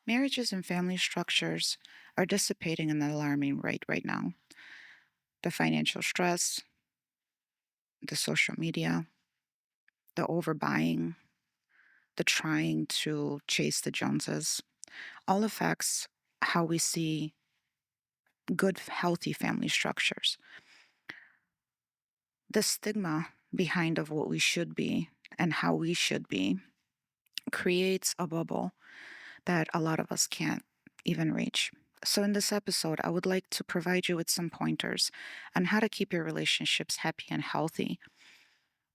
Marriages and family structures are dissipating at an alarming rate right now. The financial stress, the social media, the overbuying, the trying to chase the Joneses, all affects how we see good, healthy family structures. The stigma behind of what we should be and how we should be creates a bubble that a lot of us can't even reach. So, in this episode, I would like to provide you with some pointers on how to keep your relationships happy and healthy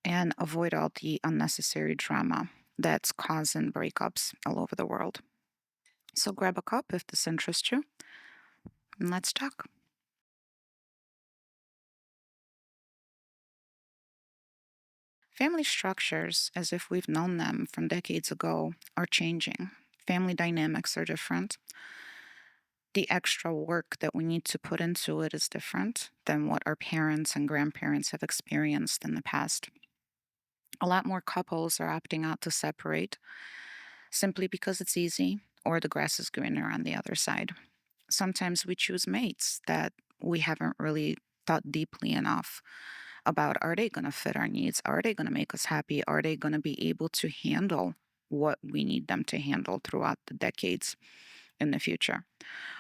and avoid all the unnecessary drama that's causing breakups all over the world. So, grab a cup if this interests you, and let's talk. Family structures, as if we've known them from decades ago, are changing. Family dynamics are different. The extra work that we need to put into it is different than what our parents and grandparents have experienced in the past. A lot more couples are opting out to separate simply because it's easy or the grass is greener on the other side. Sometimes we choose mates that we haven't really thought deeply enough about, are they going to fit our needs? Are they going to make us happy? Are they going to be able to handle what we need them to handle throughout the decades in the future?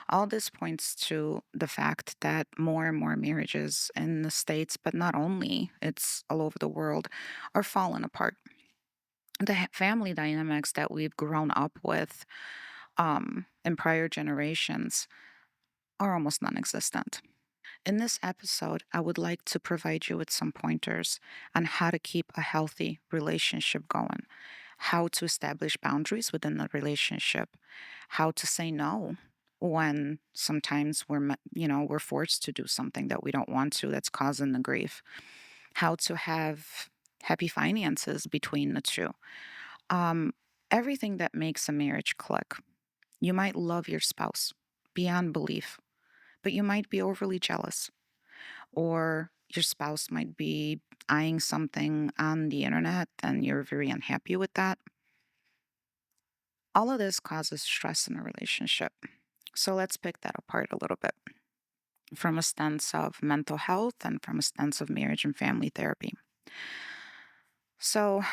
All this points to the fact that more and more marriages in the States, but not only, it's all over the world, are falling apart. The family dynamics that we've grown up with in prior generations are almost non existent. In this episode, I would like to provide you with some pointers on how to keep a healthy relationship going, how to establish boundaries within the relationship, how to say no when sometimes we're forced to do something that we don't want to that's causing the grief, how to have happy finances between the two. Um, Everything that makes a marriage click. You might love your spouse beyond belief, but you might be overly jealous, or your spouse might be eyeing something on the internet and you're very unhappy with that. All of this causes stress in a relationship. So let's pick that apart a little bit from a stance of mental health and from a stance of marriage and family therapy. So,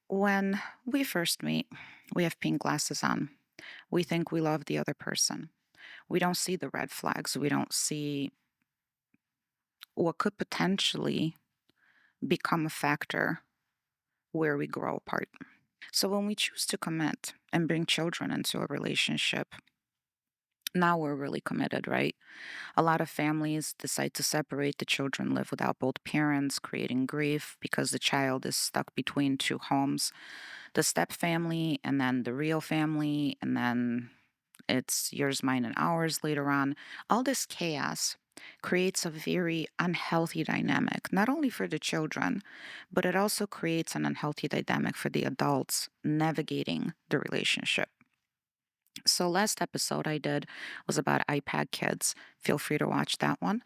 when we first meet, we have pink glasses on. We think we love the other person. We don't see the red flags. We don't see what could potentially become a factor where we grow apart. So when we choose to commit and bring children into a relationship, now we're really committed, right? A lot of families decide to separate. The children live without both parents, creating grief because the child is stuck between two homes, the step family and then the real family, and then it's yours, mine, and ours later on. All this chaos creates a very unhealthy dynamic, not only for the children, but it also creates an unhealthy dynamic for the adults navigating the relationship. So, last episode I did was about iPad kids. Feel free to watch that one.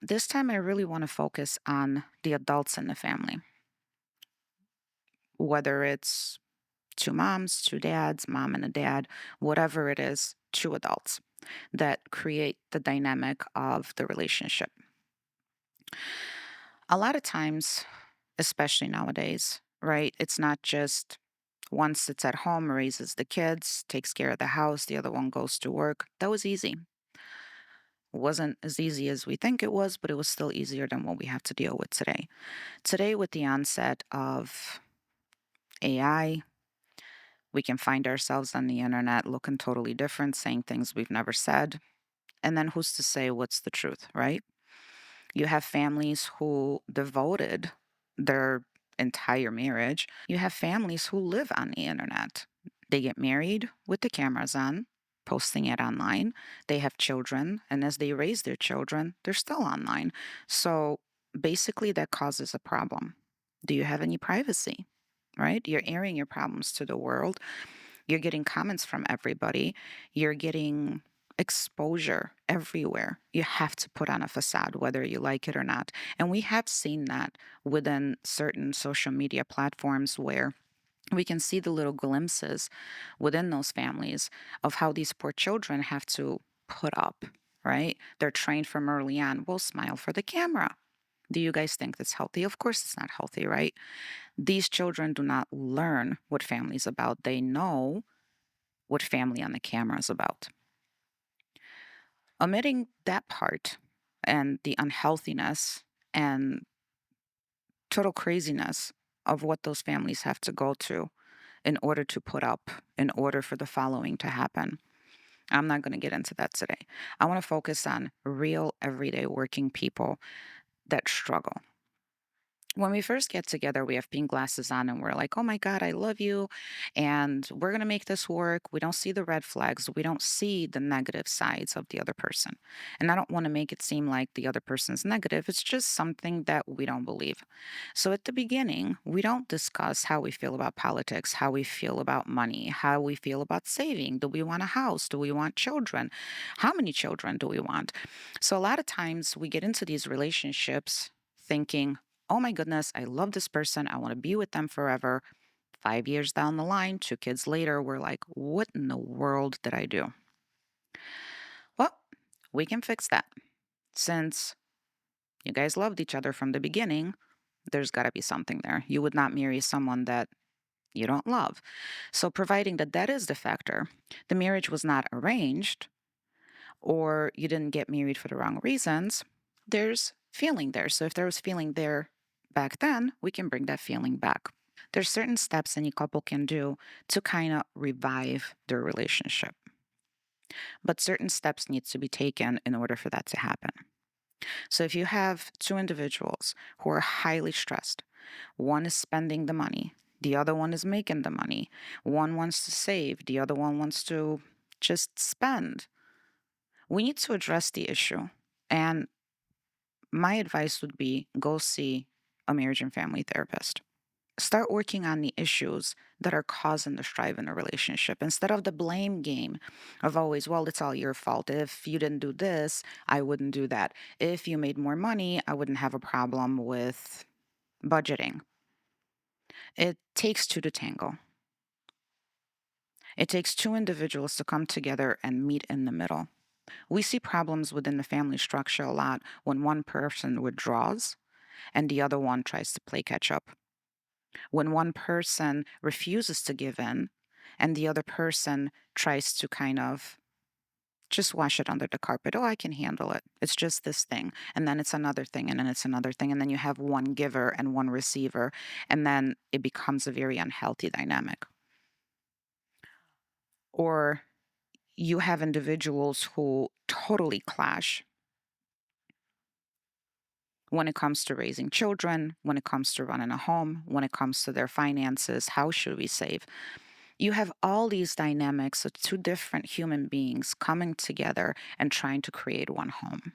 This time, I really want to focus on the adults in the family, whether it's two moms, two dads, mom and a dad, whatever it is, two adults that create the dynamic of the relationship. A lot of times, especially nowadays, right? It's not just one sits at home, raises the kids, takes care of the house, the other one goes to work. That was easy. It wasn't as easy as we think it was, but it was still easier than what we have to deal with today. Today, with the onset of AI, we can find ourselves on the internet looking totally different, saying things we've never said. And then who's to say what's the truth, right? You have families who devoted their entire marriage. You have families who live on the internet. They get married with the cameras on, posting it online. They have children, and as they raise their children, they're still online. So basically, that causes a problem. Do you have any privacy? Right? You're airing your problems to the world. You're getting comments from everybody. You're getting exposure everywhere. You have to put on a facade, whether you like it or not. And we have seen that within certain social media platforms where We can see the little glimpses within those families of how these poor children have to put up, right? They're trained from early on. We'll smile for the camera. Do you guys think that's healthy? Of course, it's not healthy, right? These children do not learn what family is about. They know what family on the camera is about. Omitting that part and the unhealthiness and total craziness of what those families have to go to in order to put up, in order for the following to happen. I'm not going to get into that today. I want to focus on real, everyday working people that struggle. When we first get together, we have pink glasses on and we're like, oh my God, I love you. And we're going to make this work. We don't see the red flags. We don't see the negative sides of the other person. And I don't want to make it seem like the other person's negative. It's just something that we don't believe. So at the beginning, we don't discuss how we feel about politics, how we feel about money, how we feel about saving. Do we want a house? Do we want children? How many children do we want? So a lot of times we get into these relationships thinking, oh my goodness, I love this person. I want to be with them forever. 5 years down the line, 2 kids later, we're like, what in the world did I do? Well, we can fix that. Since you guys loved each other from the beginning, there's got to be something there. You would not marry someone that you don't love. So, providing that that is the factor, the marriage was not arranged, or you didn't get married for the wrong reasons, there's feeling there. So, if there was feeling there back then, we can bring that feeling back. There's certain steps any couple can do to kind of revive their relationship. But certain steps need to be taken in order for that to happen. So if you have two individuals who are highly stressed, one is spending the money, the other one is making the money, one wants to save, the other one wants to just spend. We need to address the issue. And my advice would be go see a marriage and family therapist. Start working on the issues that are causing the strife in a relationship instead of the blame game of always, well, it's all your fault. If you didn't do this, I wouldn't do that. If you made more money, I wouldn't have a problem with budgeting. It takes two to tango. It takes two individuals to come together and meet in the middle. We see problems within the family structure a lot when one person withdraws and the other one tries to play catch up. When one person refuses to give in and the other person tries to kind of just wash it under the carpet. Oh, I can handle it. It's just this thing. And then it's another thing. And then it's another thing. And then you have one giver and one receiver. And then it becomes a very unhealthy dynamic. Or you have individuals who totally clash when it comes to raising children, when it comes to running a home, when it comes to their finances. How should we save? You have all these dynamics of two different human beings coming together and trying to create one home.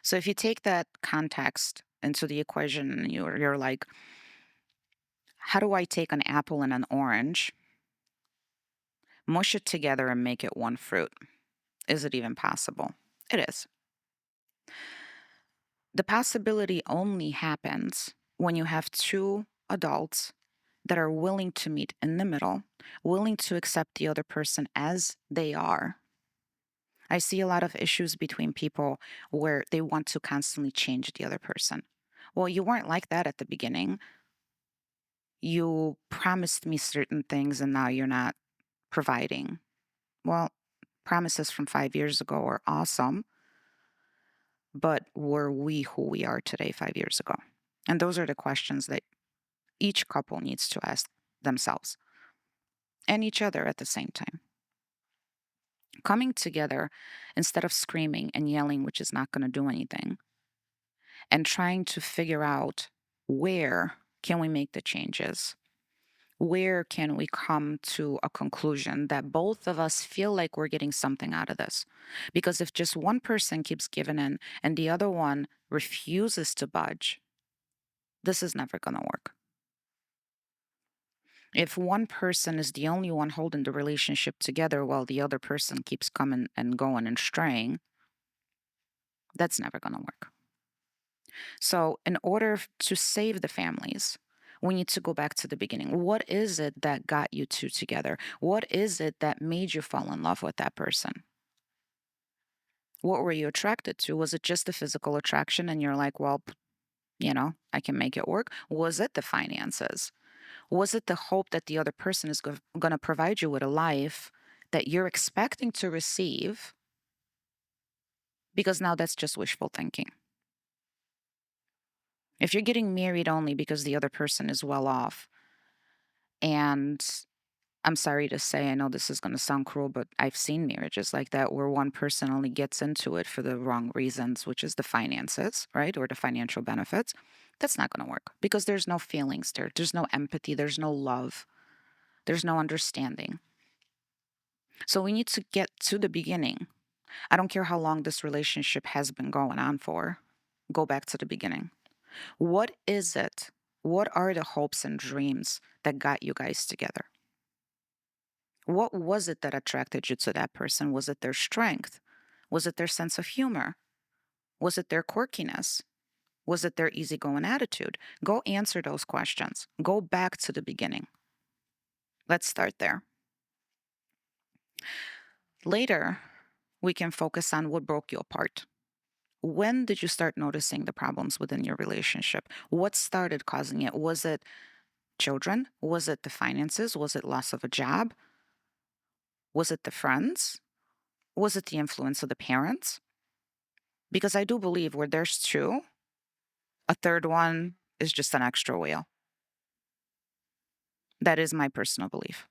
So if you take that context into the equation and you're like, how do I take an apple and an orange, mush it together and make it one fruit? Is it even possible? It is. The possibility only happens when you have two adults that are willing to meet in the middle, willing to accept the other person as they are. I see a lot of issues between people where they want to constantly change the other person. Well, you weren't like that at the beginning. You promised me certain things and now you're not providing. Well, promises from 5 years ago are awesome, but were we who we are today 5 years ago? And those are the questions that each couple needs to ask themselves and each other at the same time. Coming together instead of screaming and yelling, which is not going to do anything, and trying to figure out where can we make the changes? Where can we come to a conclusion that both of us feel like we're getting something out of this? Because if just one person keeps giving in and the other one refuses to budge, this is never going to work. If one person is the only one holding the relationship together while the other person keeps coming and going and straying, that's never going to work. So, in order to save the families, We need to go back to the beginning. What is it that got you two together? What is it that made you fall in love with that person? What were you attracted to? Was it just the physical attraction and you're like, well, I can make it work? Was it the finances? Was it the hope that the other person is going to provide you with a life that you're expecting to receive? Because now that's just wishful thinking. If you're getting married only because the other person is well off, and I'm sorry to say, I know this is going to sound cruel, but I've seen marriages like that where one person only gets into it for the wrong reasons, which is the finances, right? Or the financial benefits. That's not going to work because there's no feelings there. There's no empathy. There's no love. There's no understanding. So we need to get to the beginning. I don't care how long this relationship has been going on for. Go back to the beginning. What is it? What are the hopes and dreams that got you guys together? What was it that attracted you to that person? Was it their strength? Was it their sense of humor? Was it their quirkiness? Was it their easygoing attitude? Go answer those questions. Go back to the beginning. Let's start there. Later, we can focus on what broke you apart. When did you start noticing the problems within your relationship? What started causing it? Was it children? Was it the finances? Was it loss of a job? Was it the friends? Was it the influence of the parents? Because I do believe where there's two, a third one is just an extra wheel. That is my personal belief.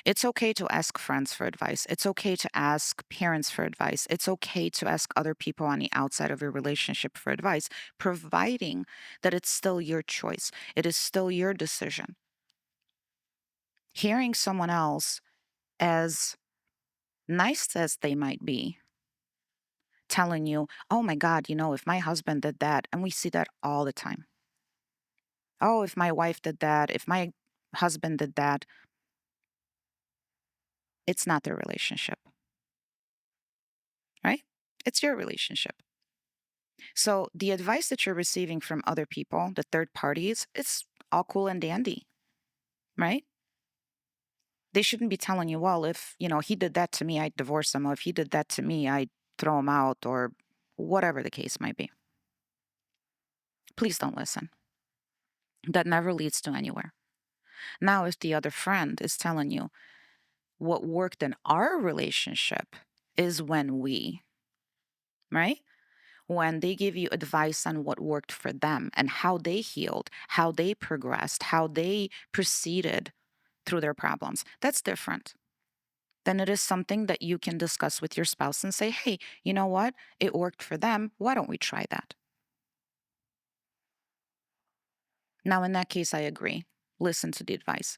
It's okay to ask friends for advice. It's okay to ask parents for advice. It's okay to ask other people on the outside of your relationship for advice, providing that it's still your choice. It is still your decision. Hearing someone else, as nice as they might be, telling you, oh my God, if my husband did that, and we see that all the time. Oh, if my wife did that, if my husband did that, it's not their relationship, right? It's your relationship. So the advice that you're receiving from other people, the third parties, it's all cool and dandy, right? They shouldn't be telling you, well, if, he did that to me, I'd divorce him. Or if he did that to me, I'd throw him out or whatever the case might be. Please don't listen. That never leads to anywhere. Now, if the other friend is telling you what worked in our relationship is when right? When they give you advice on what worked for them and how they healed, how they progressed, how they proceeded through their problems, that's different. Then it is something that you can discuss with your spouse and say, hey, you know what? It worked for them. Why don't we try that? Now, in that case, I agree. Listen to the advice.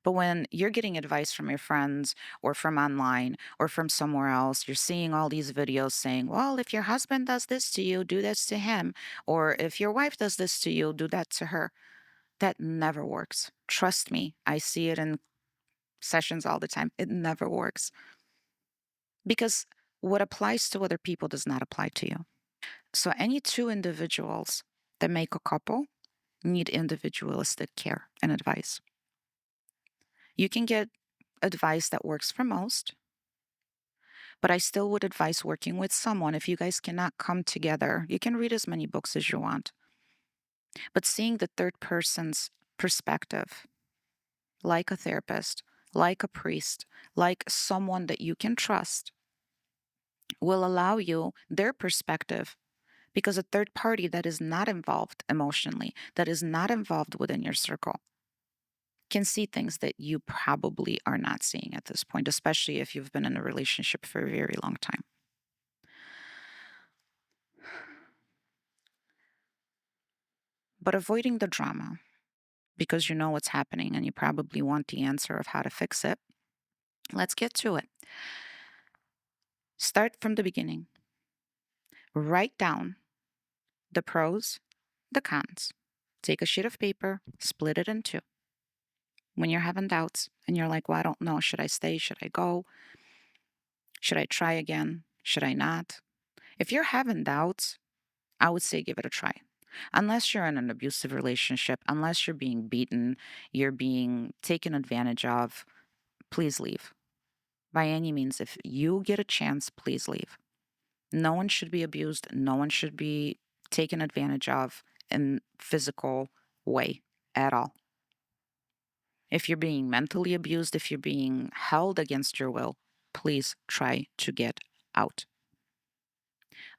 But when you're getting advice from your friends or from online or from somewhere else, you're seeing all these videos saying, well, if your husband does this to you, do this to him. Or if your wife does this to you, do that to her. That never works. Trust me, I see it in sessions all the time. It never works. Because what applies to other people does not apply to you. So, any two individuals that make a couple need individualistic care and advice. You can get advice that works for most, but I still would advise working with someone. If you guys cannot come together, you can read as many books as you want. But seeing the third person's perspective, like a therapist, like a priest, like someone that you can trust, will allow you their perspective because a third party that is not involved emotionally, that is not involved within your circle, can see things that you probably are not seeing at this point, especially if you've been in a relationship for a very long time. But avoiding the drama because you know what's happening and you probably want the answer of how to fix it, let's get to it. Start from the beginning. Write down the pros, the cons. Take a sheet of paper, split it in two. When you're having doubts and you're like, well, I don't know, should I stay? Should I go? Should I try again? Should I not? If you're having doubts, I would say give it a try. Unless you're in an abusive relationship, unless you're being beaten, you're being taken advantage of, please leave. By any means, if you get a chance, please leave. No one should be abused. No one should be taken advantage of in physical way at all. If you're being mentally abused, if you're being held against your will, please try to get out.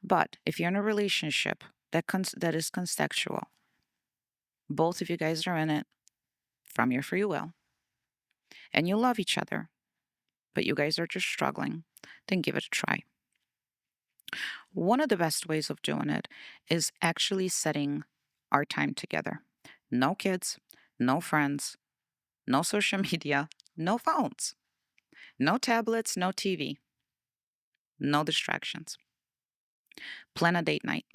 But if you're in a relationship that is consensual, both of you guys are in it from your free will, and you love each other, but you guys are just struggling, then give it a try. One of the best ways of doing it is actually setting our time together. No kids, no friends, no social media, no phones, no tablets, no TV, no distractions. Plan a date night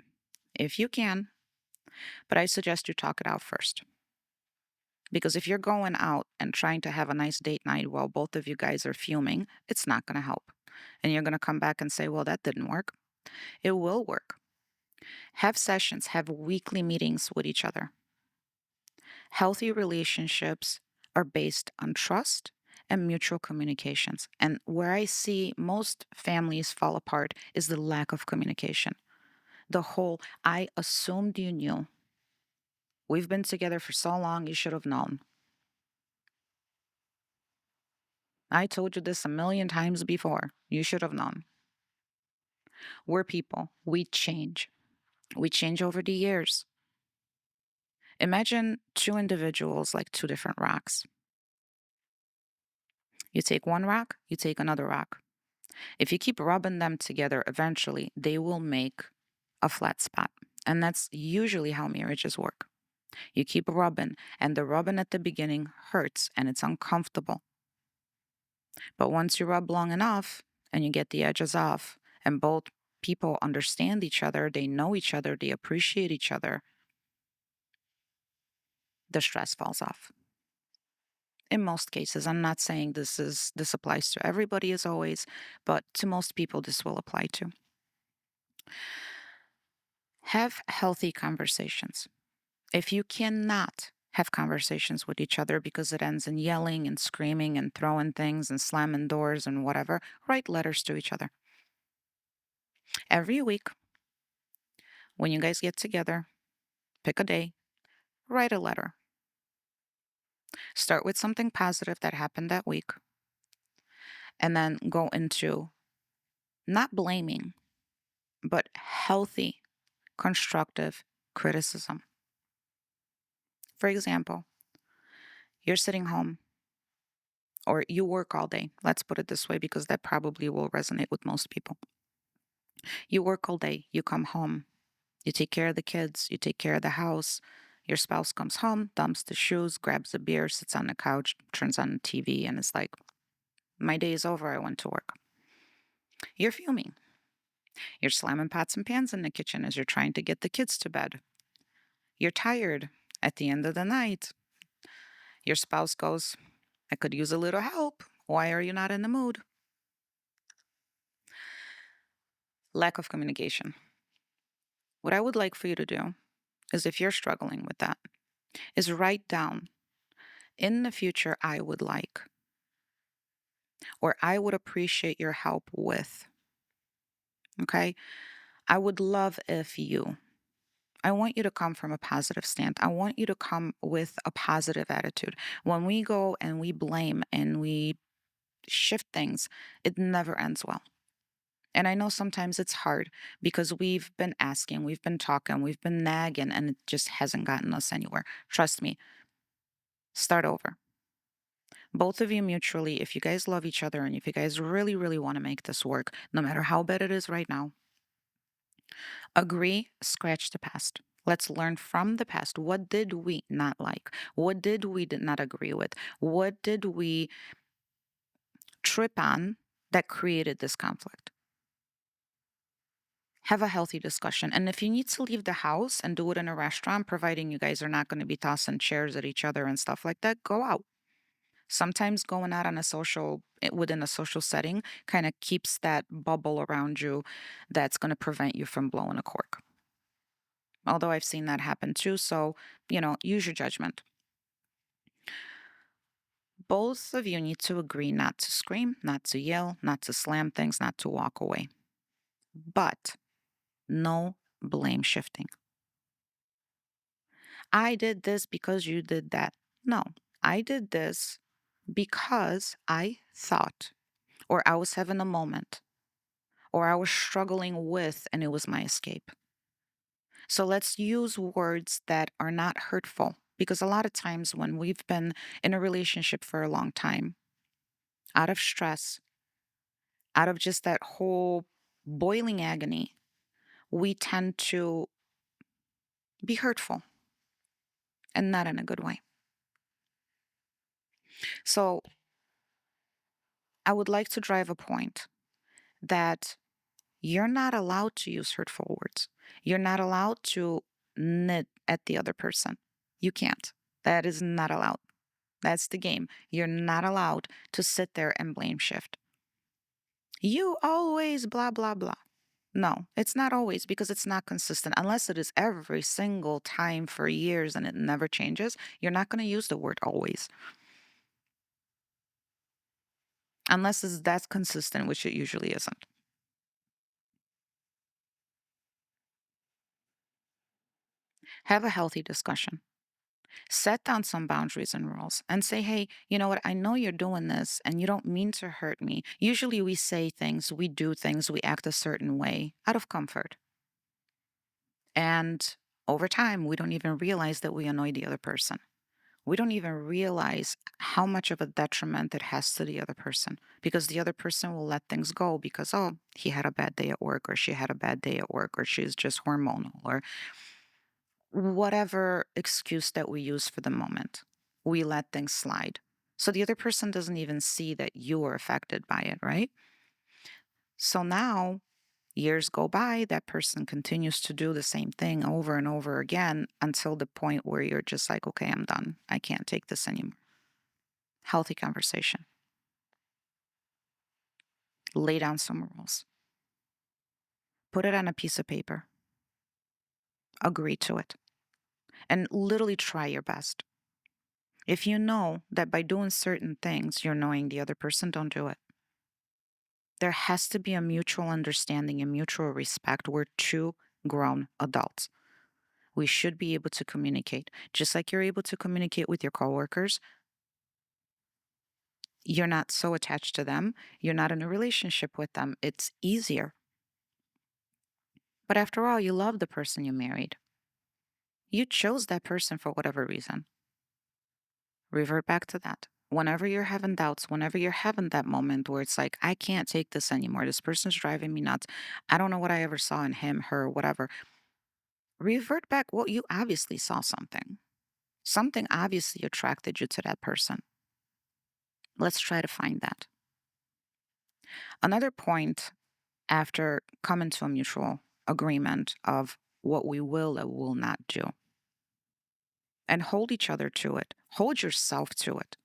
if you can, but I suggest you talk it out first. Because if you're going out and trying to have a nice date night while both of you guys are fuming, it's not going to help. And you're going to come back and say, well, that didn't work. It will work. Have sessions, have weekly meetings with each other. Healthy relationships are based on trust and mutual communications. And where I see most families fall apart is the lack of communication. The whole, I assumed you knew. We've been together for so long, you should have known. I told you this a million times before. You should have known. We're people. We change. We change over the years. Imagine two individuals like two different rocks. You take one rock, you take another rock. If you keep rubbing them together, eventually they will make a flat spot. And that's usually how marriages work. You keep rubbing, and the rubbing at the beginning hurts and it's uncomfortable. But once you rub long enough and you get the edges off, and both people understand each other, they know each other, they appreciate each other, the stress falls off. In most cases, I'm not saying this applies to everybody as always, but to most people this will apply to. Have healthy conversations. If you cannot have conversations with each other because it ends in yelling and screaming and throwing things and slamming doors and whatever, write letters to each other. Every week, when you guys get together, pick a day, write a letter. Start with something positive that happened that week, and then go into not blaming, but healthy, constructive criticism. For example, you're sitting home or you work all day. Let's put it this way because that probably will resonate with most people. You work all day, you come home, you take care of the kids, you take care of the house. Your spouse comes home, dumps the shoes, grabs a beer, sits on the couch, turns on the TV, and it's like, my day is over, I went to work. You're fuming. You're slamming pots and pans in the kitchen as you're trying to get the kids to bed. You're tired at the end of the night. Your spouse goes, I could use a little help. Why are you not in the mood? Lack of communication. What I would like for you to do is, if you're struggling with that, is write down, in the future, I would like, or I would appreciate your help with. Okay? I would love if you. I want you to come from a positive stand. I want you to come with a positive attitude. When we go and we blame and we shift things, it never ends well. And I know sometimes it's hard because we've been asking, we've been talking, we've been nagging, and it just hasn't gotten us anywhere. Trust me, start over. Both of you mutually, if you guys love each other and if you guys really, really want to make this work, no matter how bad it is right now, agree, scratch the past. Let's learn from the past. What did we not like? What did we not agree with? What did we trip on that created this conflict? Have a healthy discussion. And if you need to leave the house and do it in a restaurant, providing you guys are not going to be tossing chairs at each other and stuff like that, go out. Sometimes going out on a within a social setting kind of keeps that bubble around you that's going to prevent you from blowing a cork. Although I've seen that happen too. So, use your judgment. Both of you need to agree not to scream, not to yell, not to slam things, not to walk away. But no blame shifting. I did this because you did that. No, I did this because I thought, or I was having a moment, or I was struggling with, and it was my escape. So let's use words that are not hurtful because a lot of times when we've been in a relationship for a long time, out of stress, out of just that whole boiling agony, we tend to be hurtful and not in a good way. So I would like to drive a point that you're not allowed to use hurtful words. You're not allowed to nit at the other person. You can't. That is not allowed. That's the game. You're not allowed to sit there and blame shift. You always blah, blah, blah. No, it's not always because it's not consistent. Unless it is every single time for years and it never changes, you're not going to use the word always. Unless it's that consistent, which it usually isn't. Have a healthy discussion. Set down some boundaries and rules and say, hey, you know what? I know you're doing this and you don't mean to hurt me. Usually we say things, we do things, we act a certain way out of comfort. And over time, we don't even realize that we annoy the other person. We don't even realize how much of a detriment it has to the other person because the other person will let things go because, oh, he had a bad day at work or she had a bad day at work or she's just hormonal or whatever excuse that we use for the moment. We let things slide. So the other person doesn't even see that you are affected by it, right? So now years go by, that person continues to do the same thing over and over again until the point where you're just like, okay, I'm done. I can't take this anymore. Healthy conversation. Lay down some rules. Put it on a piece of paper. Agree to it. And literally try your best. If you know that by doing certain things, you're annoying the other person, don't do it. There has to be a mutual understanding and mutual respect. We're two grown adults. We should be able to communicate. Just like you're able to communicate with your coworkers, you're not so attached to them. You're not in a relationship with them. It's easier. But after all, you love the person you married. You chose that person for whatever reason. Revert back to that. Whenever you're having doubts, whenever you're having that moment where it's like, I can't take this anymore. This person's driving me nuts. I don't know what I ever saw in him, her, whatever. Revert back. Well, you obviously saw something. Something obviously attracted you to that person. Let's try to find that. Another point after coming to a mutual agreement of what we will and will not do, and hold each other to it, hold yourself to it.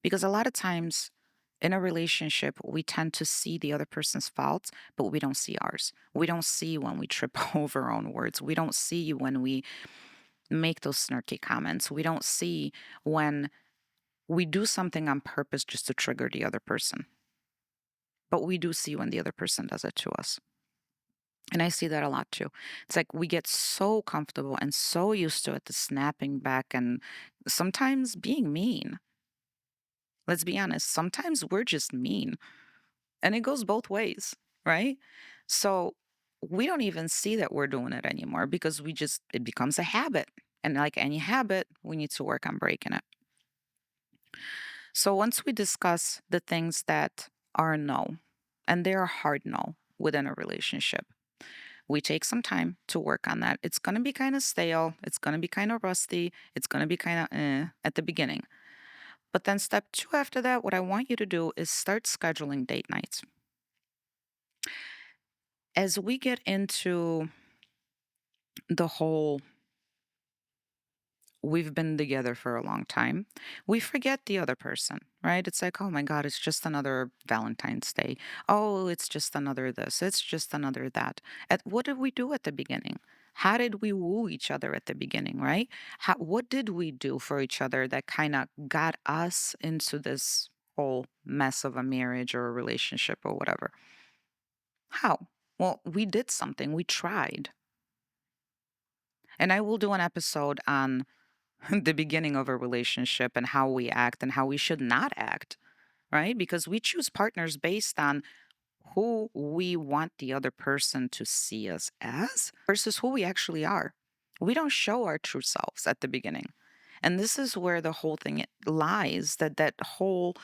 Because a lot of times in a relationship, we tend to see the other person's faults, but we don't see ours. We don't see when we trip over our own words. We don't see when we make those snarky comments. We don't see when we do something on purpose just to trigger the other person. But we do see when the other person does it to us. And I see that a lot too. It's like we get so comfortable and so used to it, the snapping back and sometimes being mean. Let's be honest, sometimes we're just mean and it goes both ways, right? So we don't even see that we're doing it anymore because it becomes a habit. And like any habit, we need to work on breaking it. So once we discuss the things that are no, and they're a hard no within a relationship, we take some time to work on that. It's going to be kind of stale. It's going to be kind of rusty. It's going to be kind of at the beginning. But then, step two after that, what I want you to do is start scheduling date nights. As we get into the whole we've been together for a long time, we forget the other person, right? It's like, oh my God, it's just another Valentine's Day. Oh, it's just another this. It's just another that. What did we do at the beginning? How did we woo each other at the beginning, right? What did we do for each other that kind of got us into this whole mess of a marriage or a relationship or whatever? How? Well, we did something, we tried. And I will do an episode on the beginning of a relationship and how we act and how we should not act, right? Because we choose partners based on who we want the other person to see us as versus who we actually are. We don't show our true selves at the beginning. And this is where the whole thing lies, that whole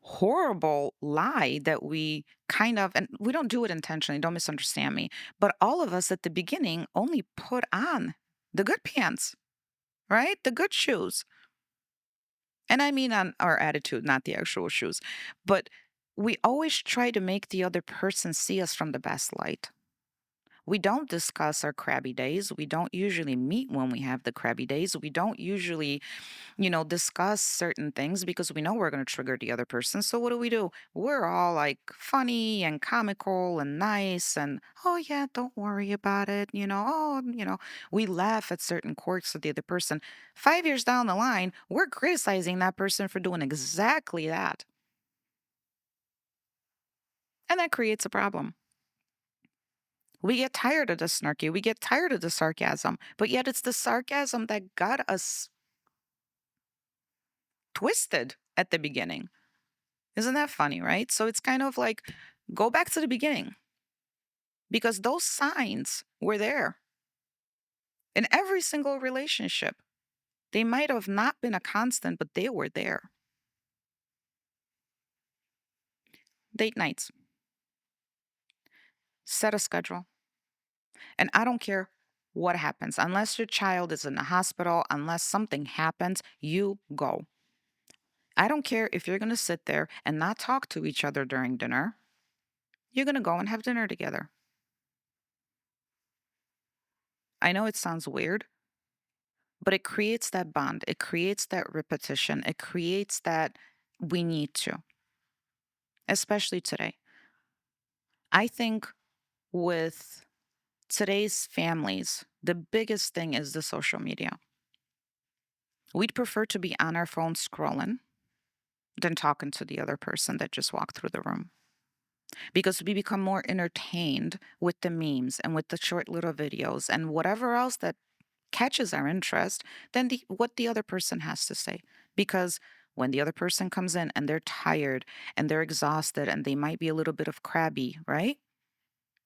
horrible lie that we kind of, and we don't do it intentionally, don't misunderstand me, but all of us at the beginning only put on the good pants, right? The good shoes. And I mean on our attitude, not the actual shoes. But we always try to make the other person see us from the best light. We don't discuss our crabby days. We don't usually meet when we have the crabby days. We don't usually, discuss certain things because we know we're going to trigger the other person. So what do? We're all like funny and comical and nice and, oh yeah, don't worry about it. We laugh at certain quirks of the other person. 5 years down the line, we're criticizing that person for doing exactly that. And that creates a problem. We get tired of the snarky. We get tired of the sarcasm, but yet it's the sarcasm that got us twisted at the beginning. Isn't that funny, right? So it's kind of like go back to the beginning because those signs were there in every single relationship. They might have not been a constant, but they were there. Date nights, set a schedule. And I don't care what happens, unless your child is in the hospital, unless something happens, you go. I don't care if you're going to sit there and not talk to each other during dinner. You're going to go and have dinner together. I know it sounds weird, but it creates that bond. It creates that repetition. It creates that we need to, especially today. I think with today's families, the biggest thing is the social media. We'd prefer to be on our phone scrolling than talking to the other person that just walked through the room because we become more entertained with the memes and with the short little videos and whatever else that catches our interest than what the other person has to say. Because when the other person comes in and they're tired and they're exhausted and they might be a little bit of crabby, right?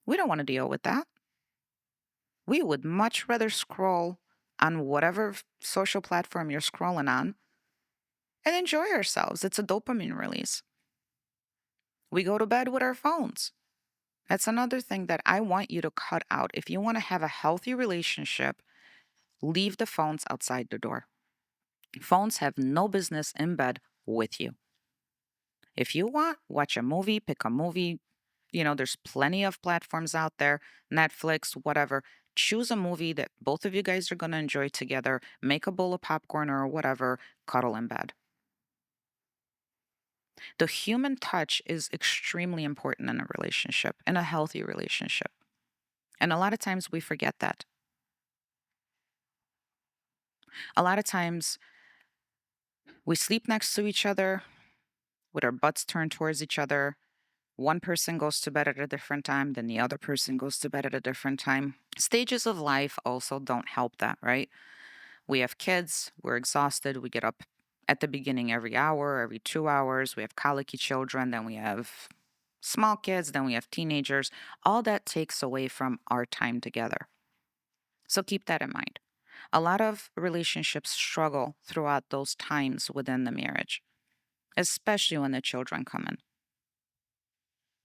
We don't want to deal with that. We would much rather scroll on whatever social platform you're scrolling on and enjoy ourselves. It's a dopamine release. We go to bed with our phones. That's another thing that I want you to cut out. If you want to have a healthy relationship, leave the phones outside the door. Phones have no business in bed with you. If you want, watch a movie, pick a movie. There's plenty of platforms out there, Netflix, whatever. Choose a movie that both of you guys are going to enjoy together. Make a bowl of popcorn or whatever, cuddle in bed. The human touch is extremely important in a relationship, in a healthy relationship. And a lot of times we forget that. A lot of times we sleep next to each other with our butts turned towards each other. One person goes to bed at a different time, then the other person goes to bed at a different time. Stages of life also don't help that, right? We have kids, we're exhausted, we get up at the beginning every hour, every 2 hours. We have colicky children, then we have small kids, then we have teenagers. All that takes away from our time together. So keep that in mind. A lot of relationships struggle throughout those times within the marriage, especially when the children come in.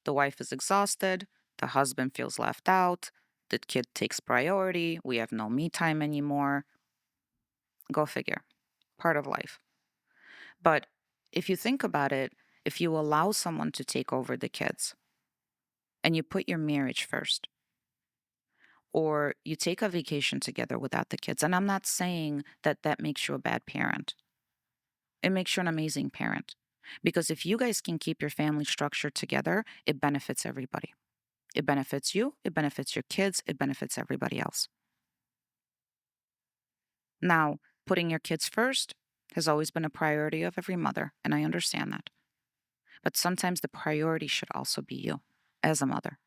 The wife is exhausted, the husband feels left out, the kid takes priority, we have no me time anymore. Go figure. Part of life. But if you think about it, if you allow someone to take over the kids and you put your marriage first, or you take a vacation together without the kids. And I'm not saying that that makes you a bad parent. It makes you an amazing parent. Because if you guys can keep your family structure together, it benefits everybody. It benefits you, it benefits your kids, it benefits everybody else. Now, putting your kids first has always been a priority of every mother, and I understand that. But sometimes the priority should also be you as a mother.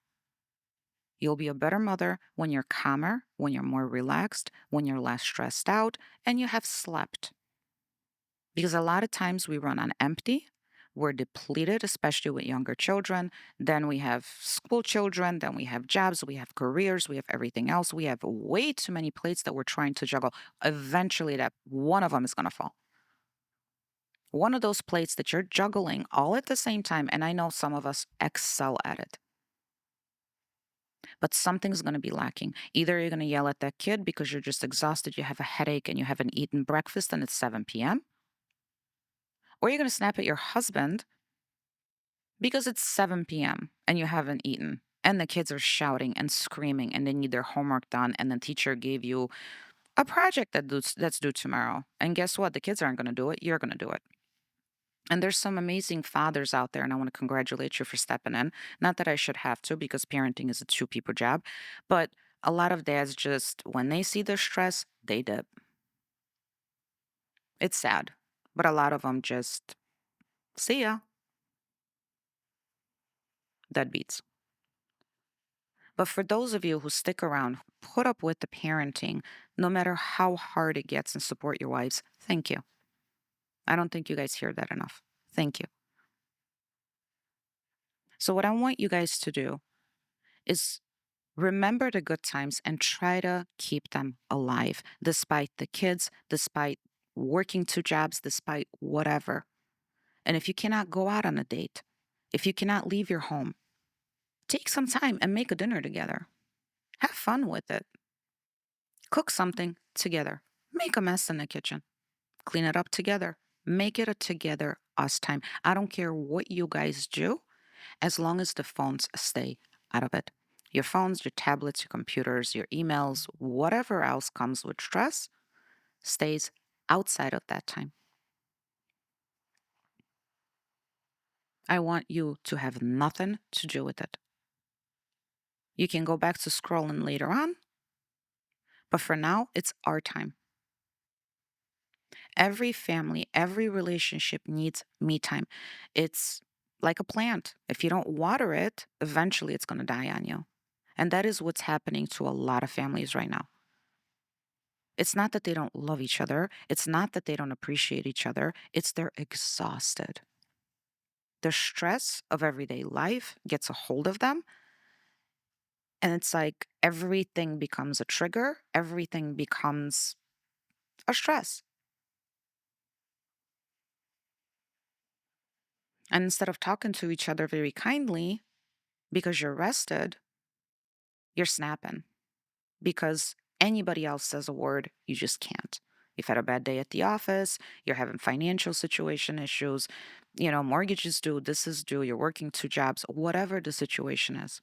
You'll be a better mother when you're calmer, when you're more relaxed, when you're less stressed out, and you have slept. Because a lot of times we run on empty. We're depleted, especially with younger children. Then we have school children. Then we have jobs. We have careers. We have everything else. We have way too many plates that we're trying to juggle. Eventually, that one of them is going to fall. One of those plates that you're juggling all at the same time. And I know some of us excel at it, but something's going to be lacking. Either you're going to yell at that kid because you're just exhausted, you have a headache, and you haven't eaten breakfast, and it's 7 p.m., or you're going to snap at your husband because it's 7 p.m. and you haven't eaten. And the kids are shouting and screaming and they need their homework done. And the teacher gave you a project that's due tomorrow. And guess what? The kids aren't going to do it. You're going to do it. And there's some amazing fathers out there, and I want to congratulate you for stepping in. Not that I should have to, because parenting is a two people job. But a lot of dads just, when they see the stress, they dip. It's sad. But a lot of them just, see ya, deadbeats. But for those of you who stick around, put up with the parenting, no matter how hard it gets, and support your wives, thank you. I don't think you guys hear that enough. Thank you. So, what I want you guys to do is remember the good times and try to keep them alive, despite the kids, despite working two jobs, despite whatever. And if you cannot go out on a date, if you cannot leave your home, take some time and make a dinner together. Have fun with it. Cook something together. Make a mess in the kitchen. Clean it up together. Make it a together us time. I don't care what you guys do, as long as the phones stay out of it. Your phones, your tablets, your computers, your emails, whatever else comes with stress stays outside of that time. I want you to have nothing to do with it. You can go back to scrolling later on, but for now, it's our time. Every family, every relationship needs me time. It's like a plant. If you don't water it, eventually it's going to die on you. And that is what's happening to a lot of families right now. It's not that they don't love each other, it's not that they don't appreciate each other, it's they're exhausted. The stress of everyday life gets a hold of them. And it's like everything becomes a trigger, everything becomes a stress. And instead of talking to each other very kindly because you're rested, you're snapping. Because anybody else says a word, you just can't. You've had a bad day at the office, you're having financial situation issues, mortgage is due, this is due, you're working two jobs, whatever the situation is.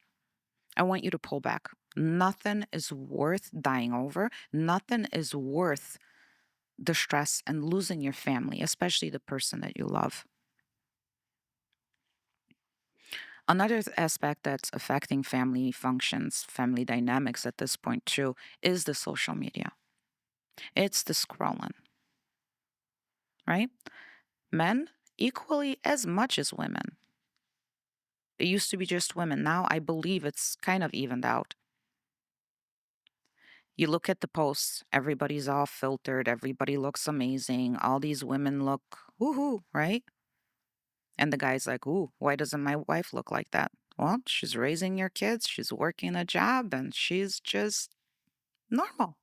I want you to pull back. Nothing is worth dying over. Nothing is worth the stress and losing your family, especially the person that you love. Another aspect that's affecting family functions, family dynamics at this point too, is the social media. It's the scrolling, right? Men equally as much as women. It used to be just women. Now I believe it's kind of evened out. You look at the posts, everybody's all filtered, everybody looks amazing, all these women look woohoo, right? And the guy's like, ooh, why doesn't my wife look like that? Well, she's raising your kids, she's working a job, and she's just normal.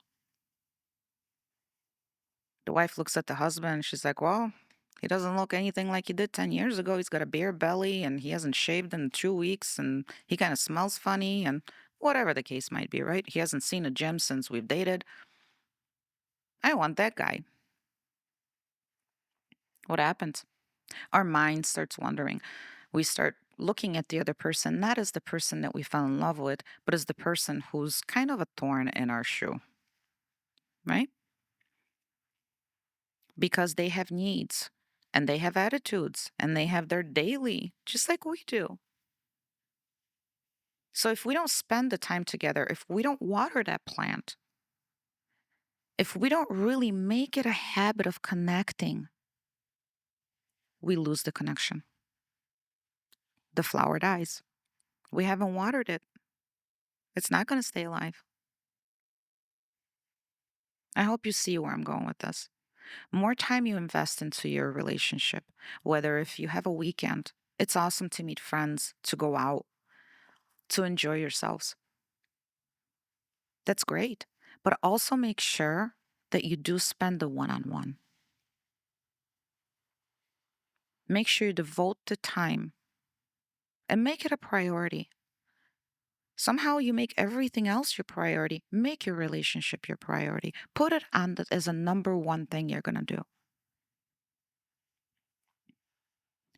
The wife looks at the husband and she's like, well, he doesn't look anything like he did 10 years ago. He's got a bare belly and he hasn't shaved in 2 weeks and he kind of smells funny and whatever the case might be, right? He hasn't seen a gym since we've dated. I want that guy. What happens? Our mind starts wondering. We start looking at the other person not as the person that we fell in love with, but as the person who's kind of a thorn in our shoe, right? Because they have needs and they have attitudes and they have their daily, just like we do. So if we don't spend the time together, if we don't water that plant, if we don't really make it a habit of connecting, we lose the connection. The flower dies. We haven't watered it. It's not going to stay alive. I hope you see where I'm going with this. More time you invest into your relationship, whether if you have a weekend, it's awesome to meet friends, to go out, to enjoy yourselves. That's great. But also make sure that you do spend the one on one. Make sure you devote the time and make it a priority. Somehow you make everything else your priority. Make your relationship your priority. Put it on as a number one thing you're going to do.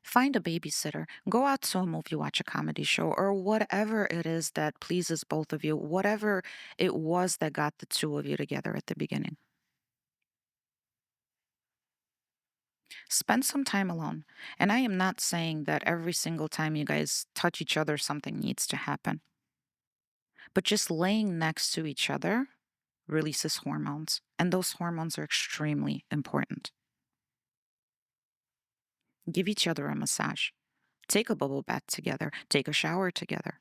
Find a babysitter, go out to a movie, watch a comedy show, or whatever it is that pleases both of you, whatever it was that got the two of you together at the beginning. Spend some time alone. And I am not saying that every single time you guys touch each other, something needs to happen. But just laying next to each other releases hormones. And those hormones are extremely important. Give each other a massage. Take a bubble bath together. Take a shower together.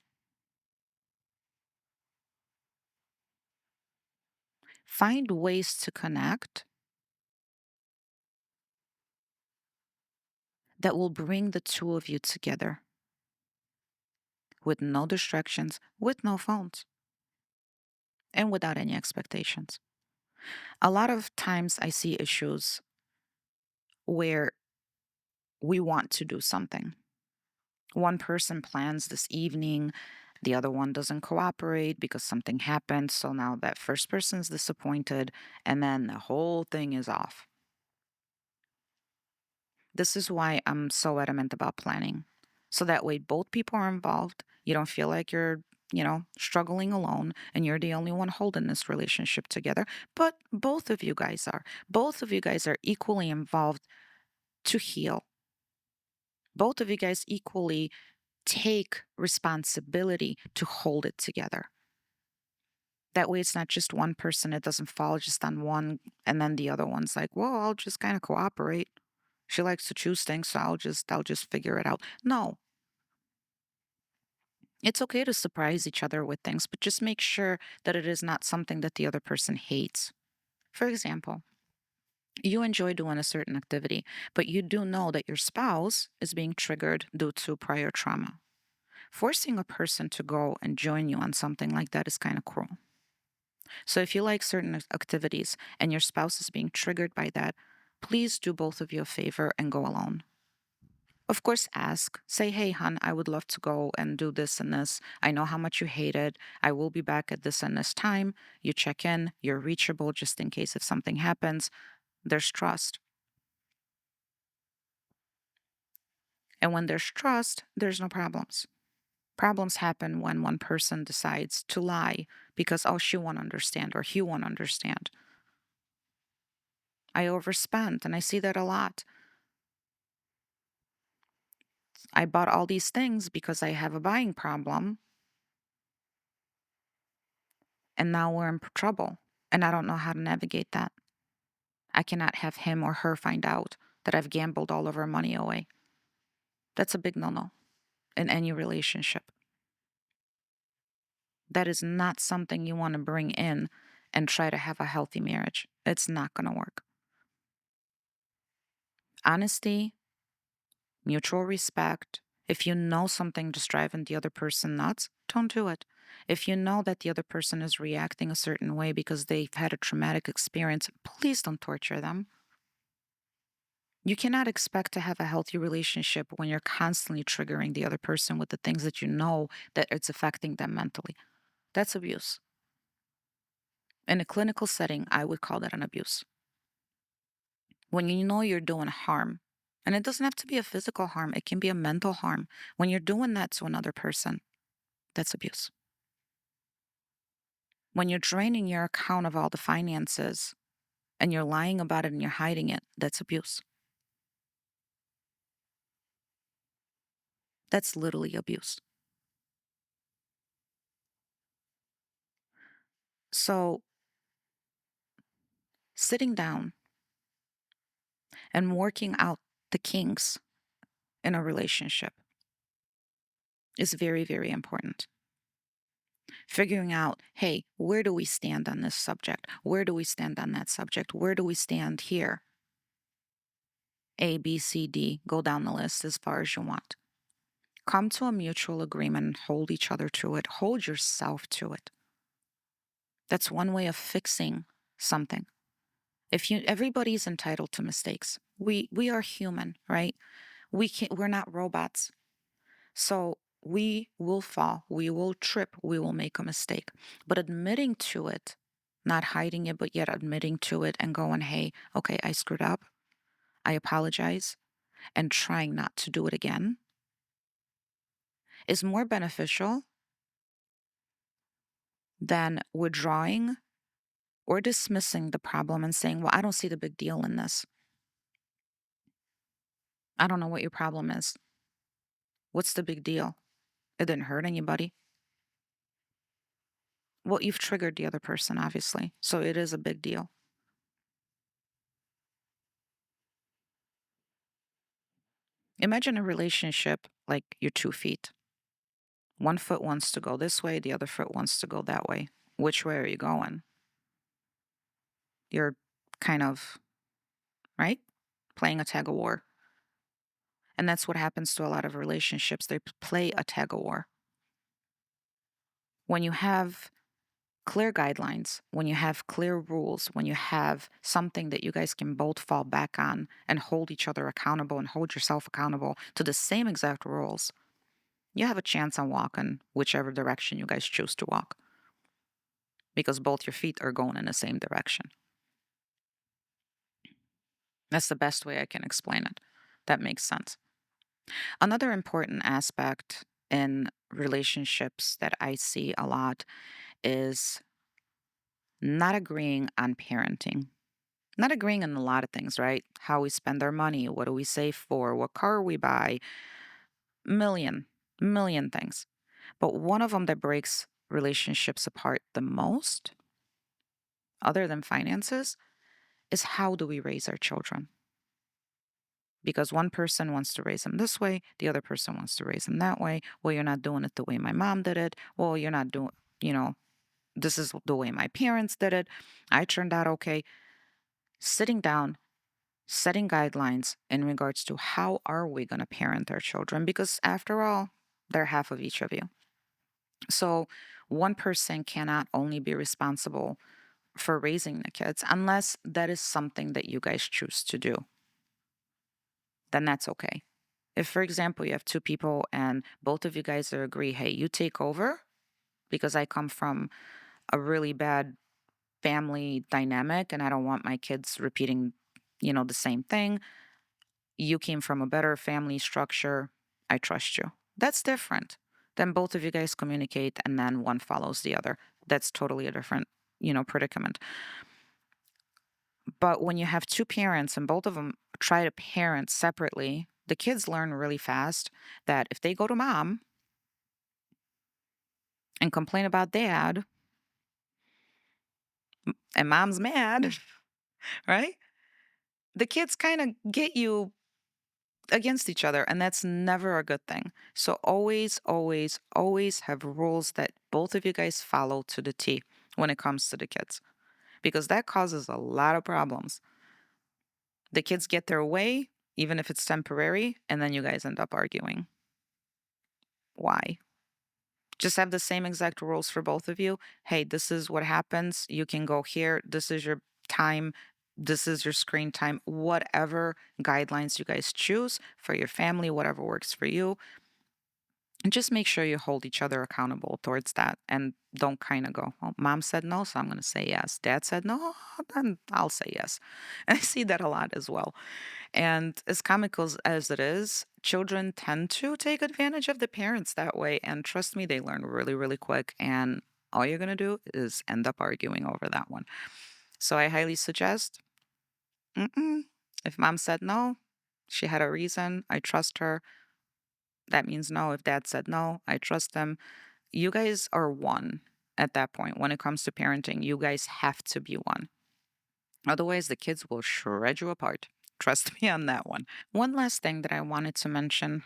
Find ways to connect that will bring the two of you together with no distractions, with no phones, and without any expectations. A lot of times I see issues where we want to do something. One person plans this evening, the other one doesn't cooperate because something happened. So now that first person's disappointed, and then the whole thing is off. This is why I'm so adamant about planning. So that way both people are involved. You don't feel like you're, struggling alone and you're the only one holding this relationship together. But both of you guys are. Both of you guys are equally involved to heal. Both of you guys equally take responsibility to hold it together. That way it's not just one person, it doesn't fall just on one and then the other one's like, well, I'll just kind of cooperate. She likes to choose things, so I'll just figure it out. No. It's okay to surprise each other with things, but just make sure that it is not something that the other person hates. For example, you enjoy doing a certain activity, but you do know that your spouse is being triggered due to prior trauma. Forcing a person to go and join you on something like that is kind of cruel. So if you like certain activities and your spouse is being triggered by that, please do both of you a favor and go alone. Of course, ask. Say, hey, hon, I would love to go and do this and this. I know how much you hate it. I will be back at this and this time. You check in, you're reachable just in case if something happens. There's trust. And when there's trust, there's no problems. Problems happen when one person decides to lie because, oh, she won't understand or he won't understand. I overspent, and I see that a lot. I bought all these things because I have a buying problem, and now we're in trouble, and I don't know how to navigate that. I cannot have him or her find out that I've gambled all of our money away. That's a big no no in any relationship. That is not something you want to bring in and try to have a healthy marriage. It's not going to work. Honesty, mutual respect. If you know something just driving the other person nuts, don't do it. If you know that the other person is reacting a certain way because they've had a traumatic experience, please don't torture them. You cannot expect to have a healthy relationship when you're constantly triggering the other person with the things that you know that it's affecting them mentally. That's abuse. In a clinical setting, I would call that an abuse. When you know you're doing harm And it doesn't have to be a physical harm, it can be a mental harm. When you're doing that to another person, that's abuse. When you're draining your account of all the finances and you're lying about it and you're hiding it, that's abuse. That's literally abuse. So, sitting down and working out the kinks in a relationship is very, very important. Figuring out, hey, where do we stand on this subject? Where do we stand on that subject? Where do we stand here? A, B, C, D, go down the list as far as you want. Come to a mutual agreement and hold each other to it. Hold yourself to it. That's one way of fixing something. Everybody's entitled to mistakes. We are human, right? We're not robots. So we will fall, we will trip, we will make a mistake. But admitting to it, not hiding it, but yet admitting to it and going, hey, okay, I screwed up. I apologize, and trying not to do it again is more beneficial than withdrawing or dismissing the problem and saying, well, I don't see the big deal in this. I don't know what your problem is. What's the big deal? It didn't hurt anybody. Well, you've triggered the other person, obviously. So it is a big deal. Imagine a relationship like your 2 feet. One foot wants to go this way, the other foot wants to go that way. Which way are you going? You're kind of, right? Playing a tug of war. And that's what happens to a lot of relationships. They play a tug of war. When you have clear guidelines, when you have clear rules, when you have something that you guys can both fall back on and hold each other accountable and hold yourself accountable to the same exact rules, you have a chance on walking whichever direction you guys choose to walk because both your feet are going in the same direction. That's the best way I can explain it. That makes sense. Another important aspect in relationships that I see a lot is not agreeing on parenting. Not agreeing on a lot of things, right? How we spend our money, what do we save for, what car we buy, million, million things. But one of them that breaks relationships apart the most, other than finances, is how do we raise our children? Because one person wants to raise them this way, the other person wants to raise them that way. Well, you're not doing it the way my mom did it. Well, you're not doing, you know, this is the way my parents did it. I turned out okay. Sitting down, setting guidelines in regards to how are we going to parent our children, because after all, they're half of each of you. So one person cannot only be responsible for raising the kids unless that is something that you guys choose to do. Then that's okay. If, for example, you have two people and both of you guys agree, hey, you take over because I come from a really bad family dynamic and I don't want my kids repeating, the same thing. You came from a better family structure. I trust you. That's different. Then both of you guys communicate and then one follows the other. That's totally a different, predicament. But when you have two parents and both of them try to parent separately, the kids learn really fast that if they go to mom and complain about dad and mom's mad, right? The kids kind of get you against each other, and that's never a good thing. So always, always, always have rules that both of you guys follow to the T when it comes to the kids, because that causes a lot of problems. The kids get their way, even if it's temporary, and then you guys end up arguing. Why? Just have the same exact rules for both of you. Hey, this is what happens. You can go here. This is your time. This is your screen time. Whatever guidelines you guys choose for your family, whatever works for you, And just make sure you hold each other accountable towards that and don't kind of go, well, mom said no, so I'm going to say yes. Dad said no, then I'll say yes. And I see that a lot as well. And as comical as it is, children tend to take advantage of the parents that way. And trust me, they learn really, really quick. And all you're going to do is end up arguing over that one. So I highly suggest, mm-mm. If mom said no, she had a reason. I trust her. That means no. If dad said no, I trust them. You guys are one at that point. When it comes to parenting, you guys have to be one. Otherwise, the kids will shred you apart. Trust me on that one. One last thing that I wanted to mention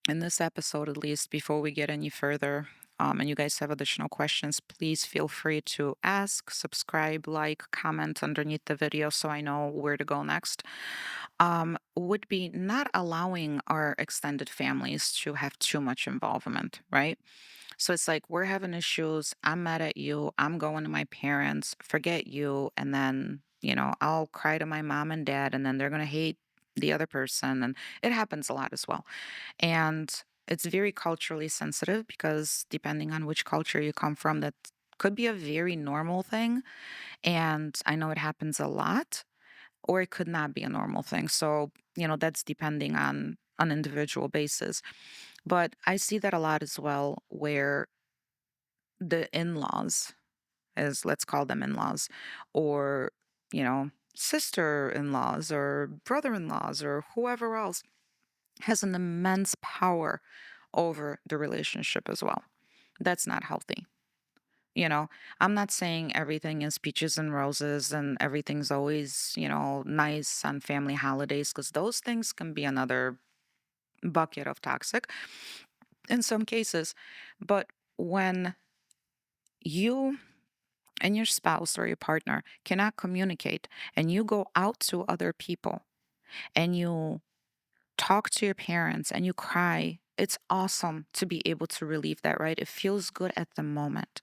in this episode, at least, before we get any further, and you guys have additional questions, please feel free to ask, subscribe, like, comment underneath the video so I know where to go next. Would be not allowing our extended families to have too much involvement, right? So it's like we're having issues. I'm mad at you. I'm going to my parents. Forget you. And then, I'll cry to my mom and dad, and then they're going to hate the other person. And it happens a lot as well. And it's very culturally sensitive because depending on which culture you come from, that could be a very normal thing. And I know it happens a lot, or it could not be a normal thing. So, that's depending on an individual basis. But I see that a lot as well where the in-laws, as let's call them in-laws, or, sister-in-laws or brother-in-laws or whoever else has an immense power over the relationship as well. That's not healthy. You know, I'm not saying everything is peaches and roses and everything's always, nice on family holidays, because those things can be another bucket of toxic in some cases. But when you and your spouse or your partner cannot communicate and you go out to other people and you talk to your parents and you cry, it's awesome to be able to relieve that, right? It feels good at the moment,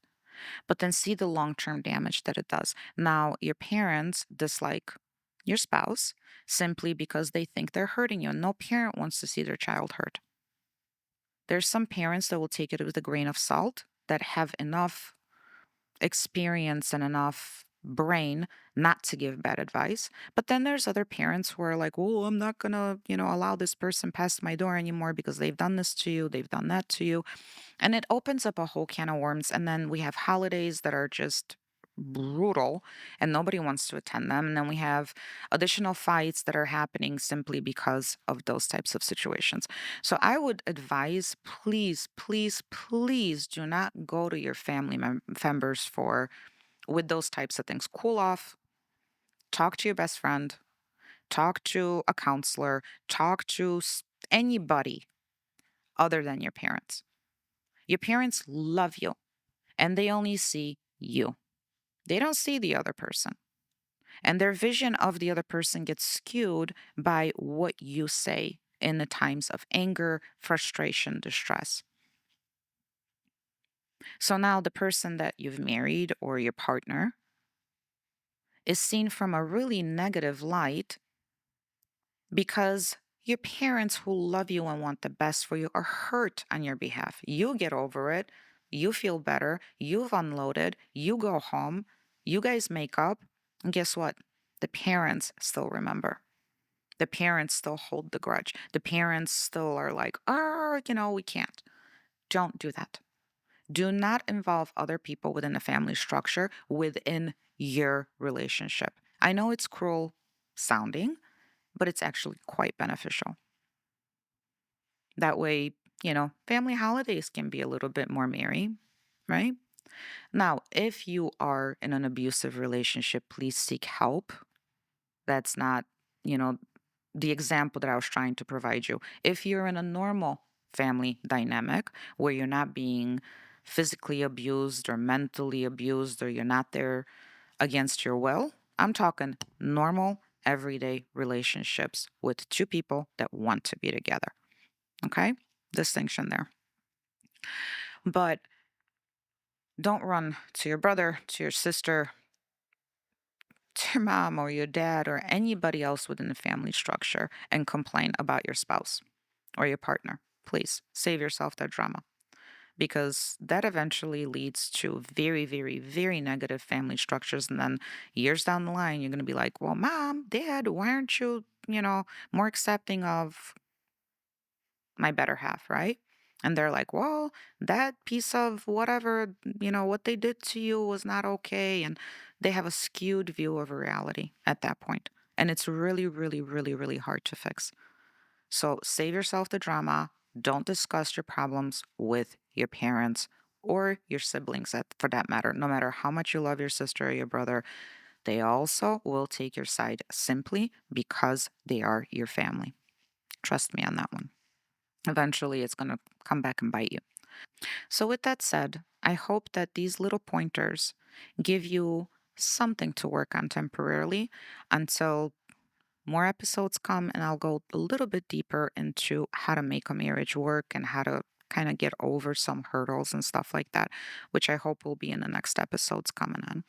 but then see the long term damage that it does. Now, your parents dislike your spouse simply because they think they're hurting you. No parent wants to see their child hurt. There's some parents that will take it with a grain of salt, that have enough experience and enough brain not to give bad advice. But then there's other parents who are like, "Oh, I'm not going to, allow this person past my door anymore because they've done this to you, they've done that to you." And it opens up a whole can of worms. And then we have holidays that are just brutal and nobody wants to attend them. And then we have additional fights that are happening simply because of those types of situations. So I would advise, please, please, please do not go to your family members for with those types of things. Cool off, talk to your best friend, talk to a counselor, talk to anybody other than your parents. Your parents love you and they only see you. They don't see the other person. And their vision of the other person gets skewed by what you say in the times of anger, frustration, distress. So now the person that you've married or your partner is seen from a really negative light because your parents who love you and want the best for you are hurt on your behalf. You get over it. You feel better. You've unloaded. You go home. You guys make up. And guess what? The parents still remember. The parents still hold the grudge. The parents still are like, oh, we can't. Don't do that. Do not involve other people within the family structure within your relationship. I know it's cruel sounding, but it's actually quite beneficial. That way, family holidays can be a little bit more merry, right? Now, if you are in an abusive relationship, please seek help. That's not, you know, the example that I was trying to provide you. If you're in a normal family dynamic where you're not being physically abused or mentally abused, or you're not there against your will, I'm talking normal, everyday relationships with two people that want to be together. Okay? Distinction there. But don't run to your brother, to your sister, to your mom or your dad or anybody else within the family structure and complain about your spouse or your partner. please save yourself that drama because that eventually leads to very, very, very negative family structures. And then years down the line, you're going to be like, well, mom, dad, why aren't you, more accepting of my better half, right? And they're like, well, that piece of whatever, what they did to you was not okay. And they have a skewed view of reality at that point. And it's really, really, really, really hard to fix. So save yourself the drama. Don't discuss your problems with your parents or your siblings, for that matter. No matter how much you love your sister or your brother, they also will take your side simply because they are your family. Trust me on that one. Eventually, it's going to come back and bite you. So, with that said, I hope that these little pointers give you something to work on temporarily until more episodes come, and I'll go a little bit deeper into how to make a marriage work and how to kind of get over some hurdles and stuff like that, which I hope will be in the next episodes coming on.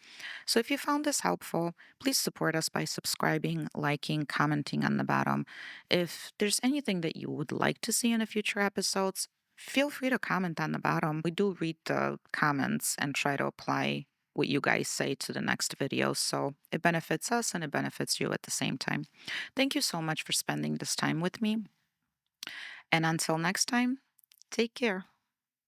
So if you found this helpful, please support us by subscribing, liking, commenting on the bottom. If there's anything that you would like to see in the future episodes, feel free to comment on the bottom. We do read the comments and try to apply what you guys say to the next video. So it benefits us and it benefits you at the same time. Thank you so much for spending this time with me. And until next time, take care.